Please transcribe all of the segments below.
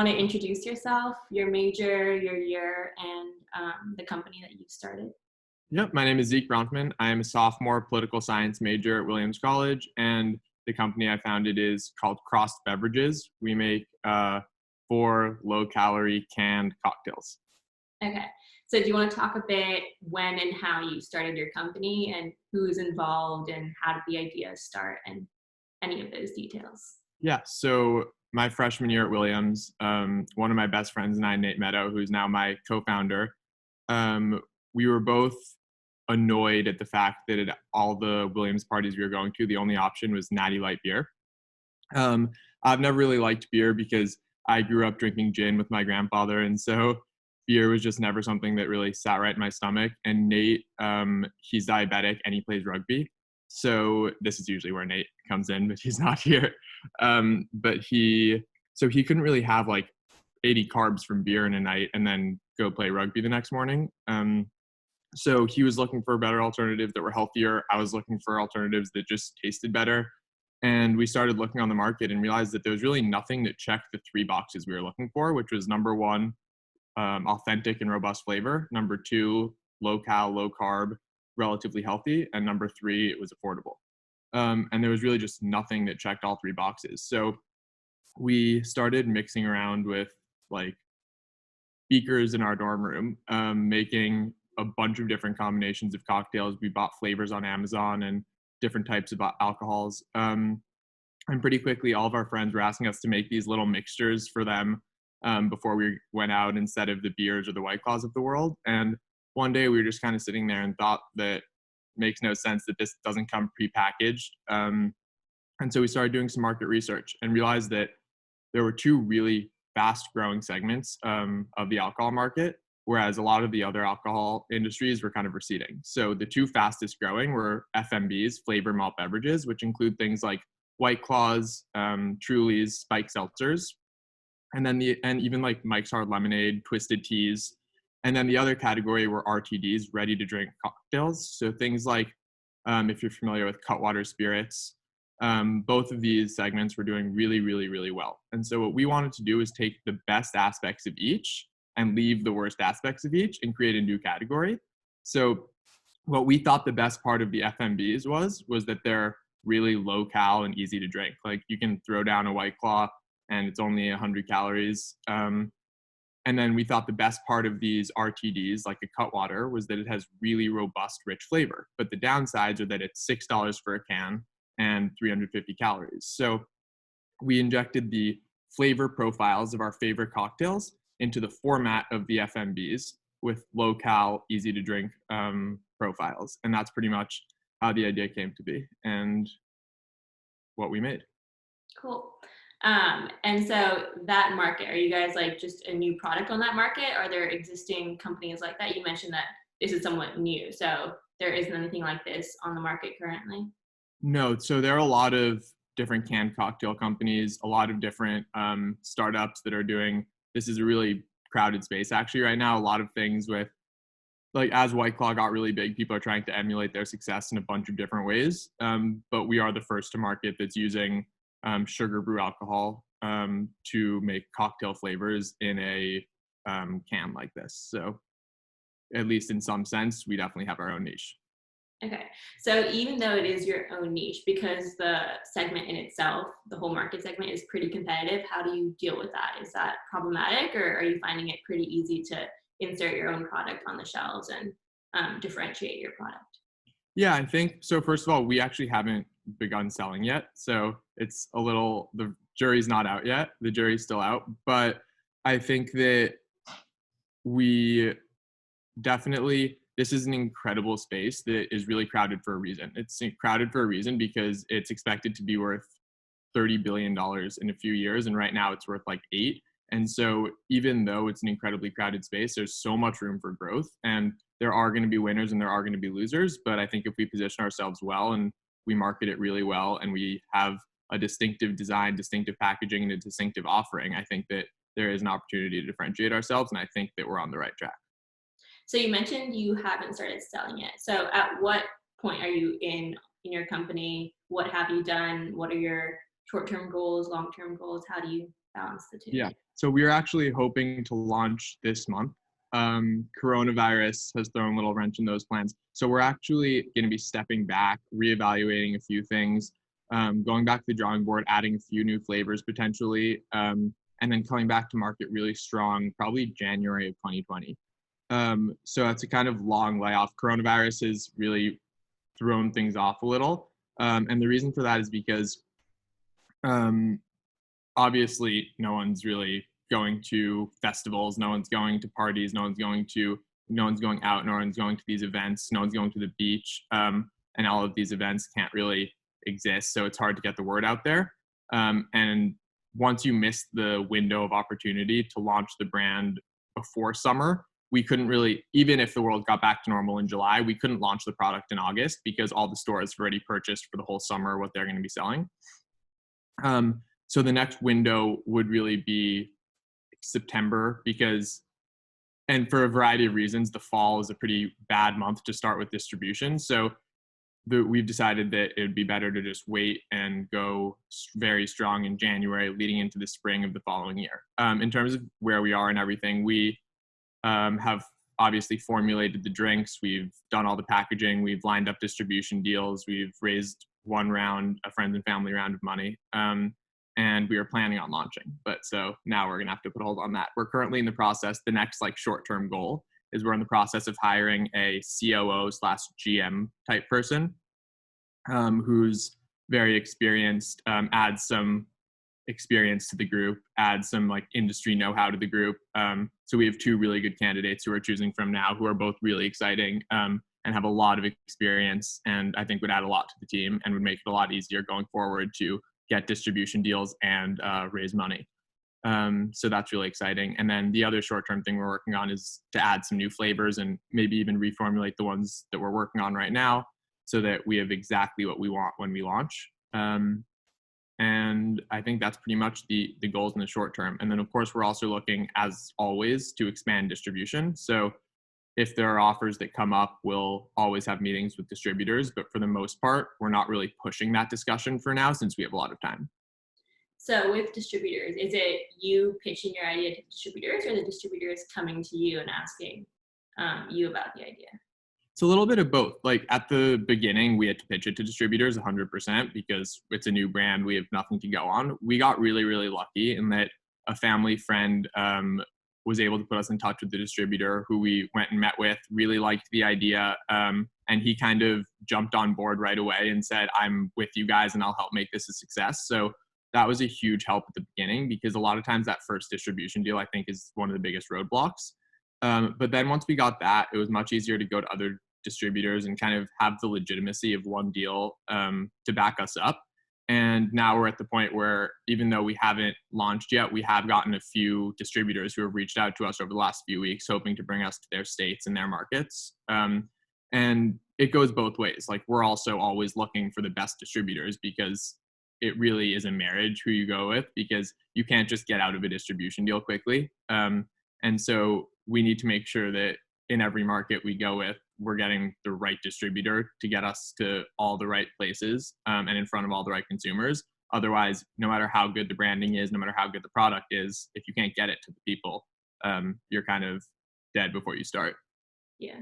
want to introduce yourself, your major, your year, and the company that you started? Yep, my name is Zeke Bronfman. I am a sophomore political science major at Williams College, and the company I founded is called Crossed Beverages. We make 4 low-calorie canned cocktails. Okay. So do you want to talk a bit when and how you started your company and who's involved and how did the idea start and any of those details? Yeah, so my freshman year at Williams, one of my best friends and I, Nate Meadow, who's now my co-founder, we were both annoyed at the fact that at all the Williams parties we were going to, the only option was Natty Light beer. I've never really liked beer because I grew up drinking gin with my grandfather, and so beer was just never something that really sat right in my stomach. And Nate, he's diabetic and he plays rugby, so this is usually where Nate comes in, but he's not here. But he couldn't really have like 80 carbs from beer in a night and then go play rugby the next morning. So he was looking for better alternatives that were healthier. I was looking for alternatives that just tasted better. And we started looking on the market and realized that there was really nothing that checked the 3 boxes we were looking for, which was number one, authentic and robust flavor. Number two, low cal, low carb, relatively healthy. And number three, it was affordable. And there was really just nothing that checked all 3 boxes. So we started mixing around with like beakers in our dorm room, making a bunch of different combinations of cocktails. We bought flavors on Amazon and different types of alcohols. And pretty quickly, all of our friends were asking us to make these little mixtures for them before we went out instead of the beers or the White Claws of the world. And one day we were just kind of sitting there and thought that makes no sense that this doesn't come prepackaged. And so we started doing some market research and realized that there were 2 really fast growing segments of the alcohol market, whereas a lot of the other alcohol industries were kind of receding. So the 2 fastest growing were FMBs, flavor malt beverages, which include things like White Claws, Trulies, Spike Seltzers, and even like Mike's Hard Lemonade, Twisted Teas. And then the other category were RTDs, ready to drink cocktails. So things like, if you're familiar with Cutwater Spirits, both of these segments were doing really, really, really well. And so what we wanted to do is take the best aspects of each and leave the worst aspects of each and create a new category. So what we thought the best part of the FMBs was that they're really low cal and easy to drink. Like you can throw down a White Claw and it's only 100 calories. And then we thought the best part of these RTDs, like a Cutwater, was that it has really robust, rich flavor. But the downsides are that it's $6 for a can and 350 calories. So we injected the flavor profiles of our favorite cocktails into the format of the FMBs with low cal, easy to drink profiles. And that's pretty much how the idea came to be and what we made. Cool. And so that market, are you guys like just a new product on that market? Are there existing companies like that? You mentioned that this is somewhat new, so there isn't anything like this on the market currently. No, so there are a lot of different canned cocktail companies, a lot of different startups that are doing, this is a really crowded space actually right now. A lot of things with, like as White Claw got really big, people are trying to emulate their success in a bunch of different ways. But we are the first to market that's using sugar brew alcohol to make cocktail flavors in a can like this. So at least in some sense, we definitely have our own niche. Okay. So even though it is your own niche, because the segment in itself, the whole market segment is pretty competitive, how do you deal with that? Is that problematic or are you finding it pretty easy to insert your own product on the shelves and differentiate your product? Yeah, I think so. First of all, we actually haven't begun selling yet. So it's a little, the jury's not out yet. The jury's still out. But I think that we definitely, this is an incredible space that is really crowded for a reason. It's crowded for a reason because it's expected to be worth $30 billion in a few years. And right now it's worth like 8. And so even though it's an incredibly crowded space, there's so much room for growth. And there are going to be winners and there are going to be losers. But I think if we position ourselves well and we market it really well and we have a distinctive design, distinctive packaging, and a distinctive offering, I think that there is an opportunity to differentiate ourselves. And I think that we're on the right track. So you mentioned you haven't started selling it. So at what point are you in your company? What have you done? What are your short-term goals, long-term goals? How do you balance the two? Yeah. So we're actually hoping to launch this month. Coronavirus has thrown a little wrench in those plans. So we're actually going to be stepping back, reevaluating a few things, going back to the drawing board, adding a few new flavors potentially, and then coming back to market really strong, probably January of 2020. So that's a kind of long layoff. Coronavirus has really thrown things off a little. And the reason for that is because um, obviously no one's really going to festivals, no one's going to parties, no one's going out, no one's going to these events, no one's going to the beach, and all of these events can't really exist, so it's hard to get the word out there. And once you miss the window of opportunity to launch the brand before summer, we couldn't really, even if the world got back to normal in July, we couldn't launch the product in August because all the stores have already purchased for the whole summer what they're going to be selling. So the next window would really be September and for a variety of reasons, the fall is a pretty bad month to start with distribution. So we've decided that it would be better to just wait and go very strong in January, leading into the spring of the following year. In terms of where we are and everything, we have obviously formulated the drinks. We've done all the packaging. We've lined up distribution deals. We've raised one round, a friends and family round of money. And we are planning on launching. But so now we're going to have to put a hold on that. We're currently in the process. The next short-term goal is we're in the process of hiring a COO/GM type person who's very experienced, adds some experience to the group, add some industry know-how to the group. So we have two really good candidates who we're choosing from now, who are both really exciting and have a lot of experience, and I think would add a lot to the team and would make it a lot easier going forward to get distribution deals and raise money. So that's really exciting. And then the other short-term thing we're working on is to add some new flavors and maybe even reformulate the ones that we're working on right now so that we have exactly what we want when we launch. And I think that's pretty much the goals in the short term. And then, of course, we're also looking, as always, to expand distribution. So if there are offers that come up, we'll always have meetings with distributors. But for the most part, we're not really pushing that discussion for now since we have a lot of time. So with distributors, is it you pitching your idea to distributors or the distributors coming to you and asking you about the idea? It's a little bit of both. At the beginning, we had to pitch it to distributors 100% because it's a new brand. We have nothing to go on. We got really, really lucky in that a family friend was able to put us in touch with the distributor who we went and met with, really liked the idea. And he kind of jumped on board right away and said, I'm with you guys and I'll help make this a success. So that was a huge help at the beginning because a lot of times that first distribution deal, I think, is one of the biggest roadblocks. But then once we got that, it was much easier to go to other distributors and kind of have the legitimacy of one deal to back us up. And now we're at the point where even though we haven't launched yet, we have gotten a few distributors who have reached out to us over the last few weeks, hoping to bring us to their states and their markets. And it goes both ways. We're also always looking for the best distributors because it really is a marriage who you go with, because you can't just get out of a distribution deal quickly. And so we need to make sure that in every market we go with, we're getting the right distributor to get us to all the right places and in front of all the right consumers. Otherwise, no matter how good the branding is, no matter how good the product is, if you can't get it to the people, you're kind of dead before you start. Yeah.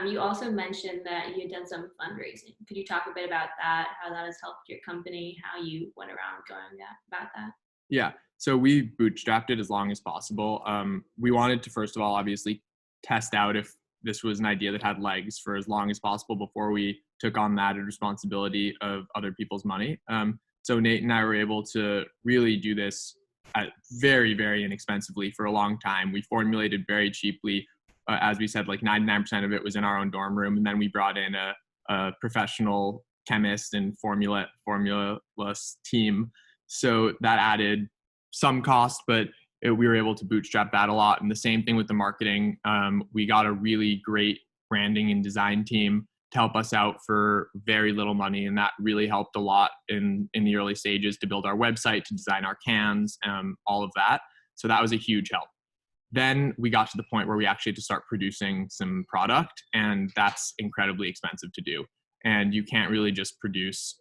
You also mentioned that you had done some fundraising. Could you talk a bit about that, how that has helped your company, how you went around going about that? Yeah. So we bootstrapped it as long as possible. We wanted to, first of all, obviously test out if this was an idea that had legs for as long as possible before we took on that responsibility of other people's money. So Nate and I were able to really do this very, very inexpensively for a long time. We formulated very cheaply. As we said, 99% of it was in our own dorm room. And then we brought in a professional chemist and formulist team. So that added some cost, but we were able to bootstrap that a lot. And the same thing with the marketing. We got a really great branding and design team to help us out for very little money. And that really helped a lot in the early stages to build our website, to design our cans, all of that. So that was a huge help. Then we got to the point where we actually had to start producing some product, and that's incredibly expensive to do. And you can't really just produce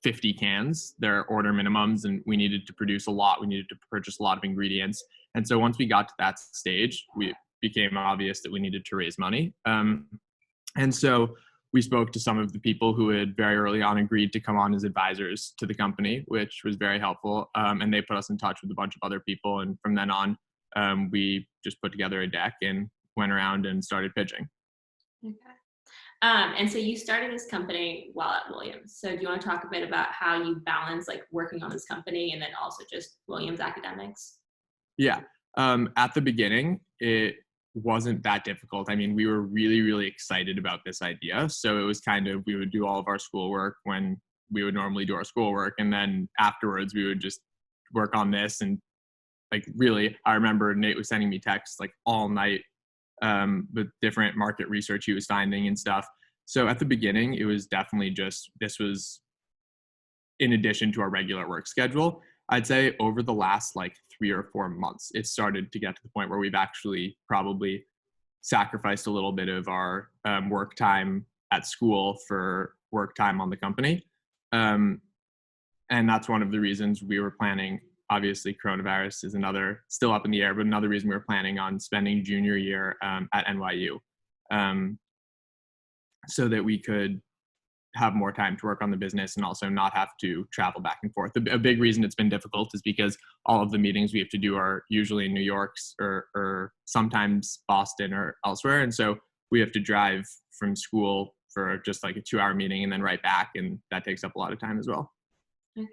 50 cans, their order minimums, and we needed to produce a lot. We needed to purchase a lot of ingredients. And so once we got to that stage, we became obvious that we needed to raise money. And so we spoke to some of the people who had very early on agreed to come on as advisors to the company, which was very helpful. And they put us in touch with a bunch of other people. And from then on, we just put together a deck and went around and started pitching. Okay. And so you started this company while at Williams. So do you want to talk a bit about how you balance like working on this company and then also just Williams academics? Yeah. At the beginning, it wasn't that difficult. I mean, we were really, really excited about this idea. So it was kind of, we would do all of our schoolwork when we would normally do our schoolwork. And then afterwards, we would just work on this. And like, really, I remember Nate was sending me texts like all night with different market research he was finding and stuff. So at the beginning, it was definitely just, this was in addition to our regular work schedule. I'd say over the last like 3 or 4 months, it started to get to the point where we've actually probably sacrificed a little bit of our work time at school for work time on the company. And that's one of the reasons we were planning, obviously coronavirus is another, still up in the air, but another reason we were planning on spending junior year at NYU so that we could have more time to work on the business and also not have to travel back and forth. A big reason it's been difficult is because all of the meetings we have to do are usually in New York or sometimes Boston or elsewhere. And so we have to drive from school for just like a 2-hour meeting and then right back. And that takes up a lot of time as well. Okay.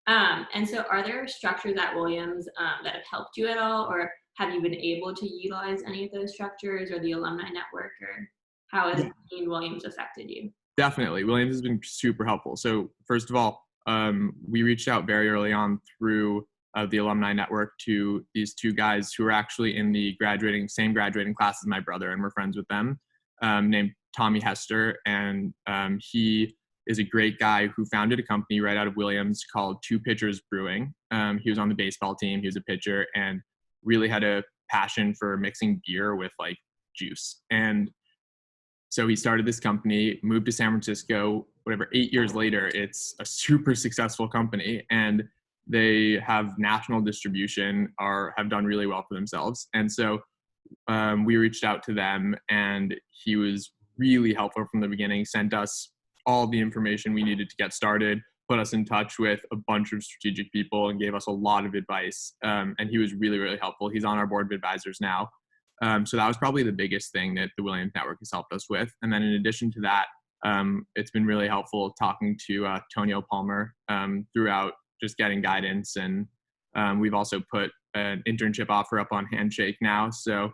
And so are there structures at Williams that have helped you at all, or have you been able to utilize any of those structures or the alumni network, or how has being Williams affected you? Definitely. Williams has been super helpful. So first of all, we reached out very early on through the alumni network to these 2 guys who are actually in the same graduating class as my brother, and we're friends with them, named Tommy Hester. And he is a great guy who founded a company right out of Williams called Two Pitchers Brewing. He was on the baseball team. He was a pitcher and really had a passion for mixing beer with like juice. And so he started this company, moved to San Francisco, 8 years later, it's a super successful company and they have national distribution, have done really well for themselves. And so we reached out to them and he was really helpful from the beginning, sent us all the information we needed to get started, put us in touch with a bunch of strategic people and gave us a lot of advice. And he was really, really helpful. He's on our board of advisors now. So that was probably the biggest thing that the Williams Network has helped us with. And then in addition to that, it's been really helpful talking to Tonio Palmer throughout, just getting guidance. And we've also put an internship offer up on Handshake now. So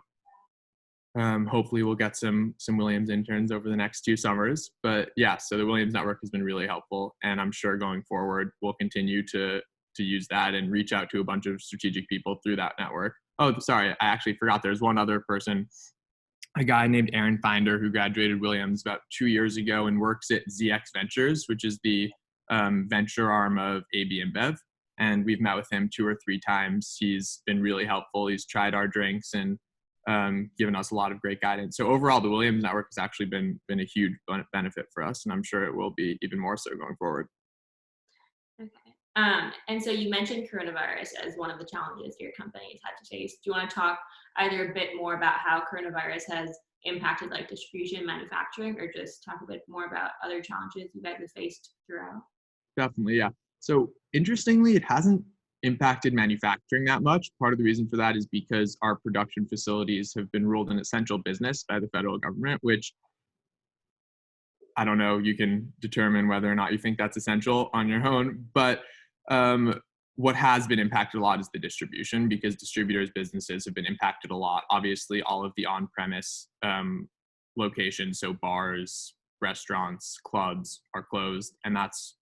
hopefully we'll get some Williams interns over the next 2 summers. But yeah, so the Williams Network has been really helpful. And I'm sure going forward, we'll continue to use that and reach out to a bunch of strategic people through that network. Oh, sorry, I actually forgot there's one other person, a guy named Aaron Finder who graduated Williams about 2 years ago and works at ZX Ventures, which is the venture arm of AB InBev. And we've met with him 2 or 3 times. He's been really helpful. He's tried our drinks and given us a lot of great guidance. So overall, the Williams Network has actually been a huge benefit for us, and I'm sure it will be even more so going forward. Okay. And so you mentioned coronavirus as one of the challenges your company has had to face. Do you want to talk either a bit more about how coronavirus has impacted like distribution, manufacturing, or just talk a bit more about other challenges you guys have faced throughout? Definitely, yeah. So interestingly, it hasn't impacted manufacturing that much. Part of the reason for that is because our production facilities have been ruled an essential business by the federal government, which I don't know, you can determine whether or not you think that's essential on your own. But what has been impacted a lot is the distribution, because distributors' businesses have been impacted a lot. Obviously, all of the on-premise locations, so bars, restaurants, clubs are closed. And that's,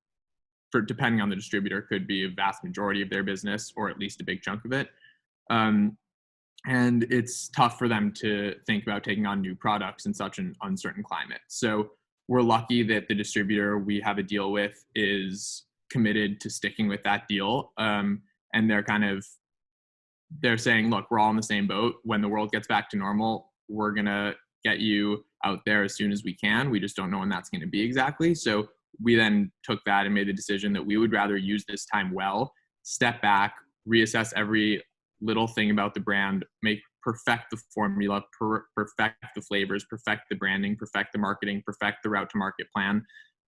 depending on the distributor, could be a vast majority of their business or at least a big chunk of it. And it's tough for them to think about taking on new products in such an uncertain climate. So we're lucky that the distributor we have a deal with is committed to sticking with that deal. And they're saying, look, we're all in the same boat. When the world gets back to normal, we're going to get you out there as soon as we can. We just don't know when that's going to be exactly. So we then took that and made the decision that we would rather use this time well, step back, reassess every little thing about the brand, perfect the formula, perfect the flavors, perfect the branding, perfect the marketing, perfect the route to market plan,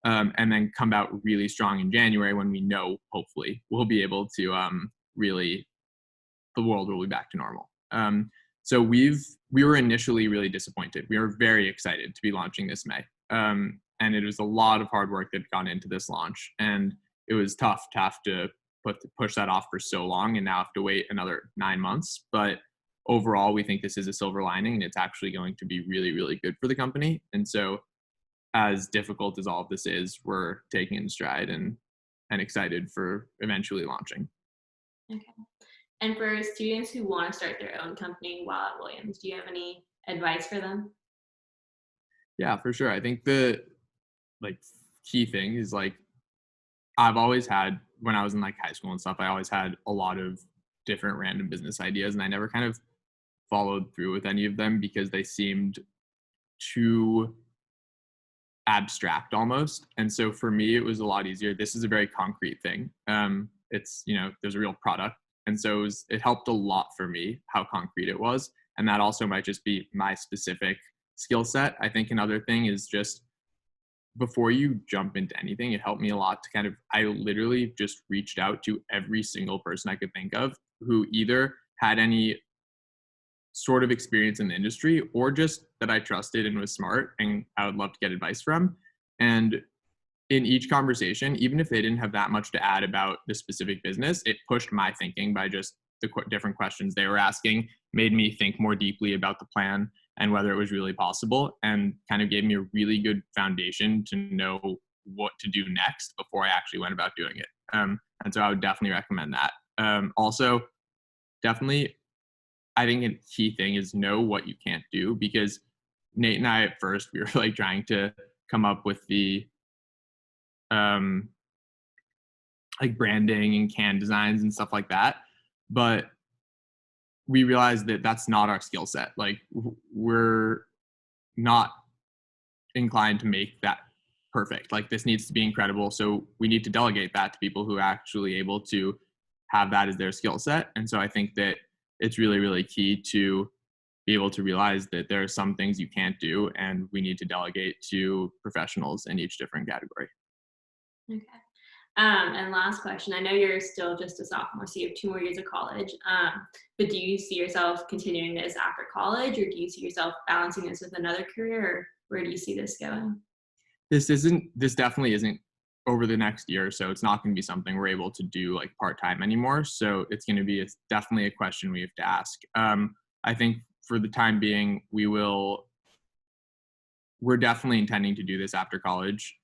and then come out really strong in January when we know, hopefully, we'll be able to really, the world will be back to normal. So we were initially really disappointed. We were very excited to be launching this May. And it was a lot of hard work that had gone into this launch. And it was tough to have to push that off for so long and now have to wait another 9 months. But overall, we think this is a silver lining and it's actually going to be really, really good for the company. And so as difficult as all of this is, we're taking it in stride and excited for eventually launching. Okay. And for students who want to start their own company while at Williams, do you have any advice for them? Yeah, for sure. I think the key thing is I've always had, when I was in high school and stuff, I always had a lot of different random business ideas and I never kind of followed through with any of them because they seemed too abstract almost. And so for me, it was a lot easier. This is a very concrete thing. It's, there's a real product. And so it helped a lot for me how concrete it was. And that also might just be my specific skill set. I think another thing is just before you jump into anything, it helped me a lot to I literally just reached out to every single person I could think of who either had any sort of experience in the industry or just that I trusted and was smart and I would love to get advice from. And in each conversation, even if they didn't have that much to add about the specific business, it pushed my thinking by just the different questions they were asking, made me think more deeply about the plan and whether it was really possible, and kind of gave me a really good foundation to know what to do next before I actually went about doing it. And so I would definitely recommend that. Also, definitely, I think a key thing is know what you can't do, because Nate and I at first, we were trying to come up with the branding and can designs and stuff like that. But we realized that that's not our skill set. We're not inclined to make that perfect. This needs to be incredible. So we need to delegate that to people who are actually able to have that as their skill set. And so I think that it's really, really key to be able to realize that there are some things you can't do and we need to delegate to professionals in each different category. Okay. And last question, I know you're still just a sophomore, so you have 2 more years of college, but do you see yourself continuing this after college, or do you see yourself balancing this with another career, or where do you see this going? This definitely isn't over the next year or so. It's not going to be something we're able to do part-time anymore. So it's definitely a question we have to ask. I think for the time being, we're definitely intending to do this after college.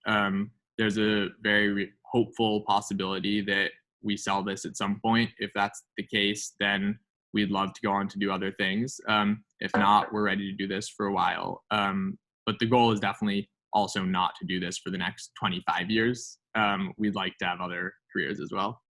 There's a very hopeful possibility that we sell this at some point. If that's the case, then we'd love to go on to do other things. If not, we're ready to do this for a while. But the goal is definitely also not to do this for the next 25 years. We'd like to have other careers as well.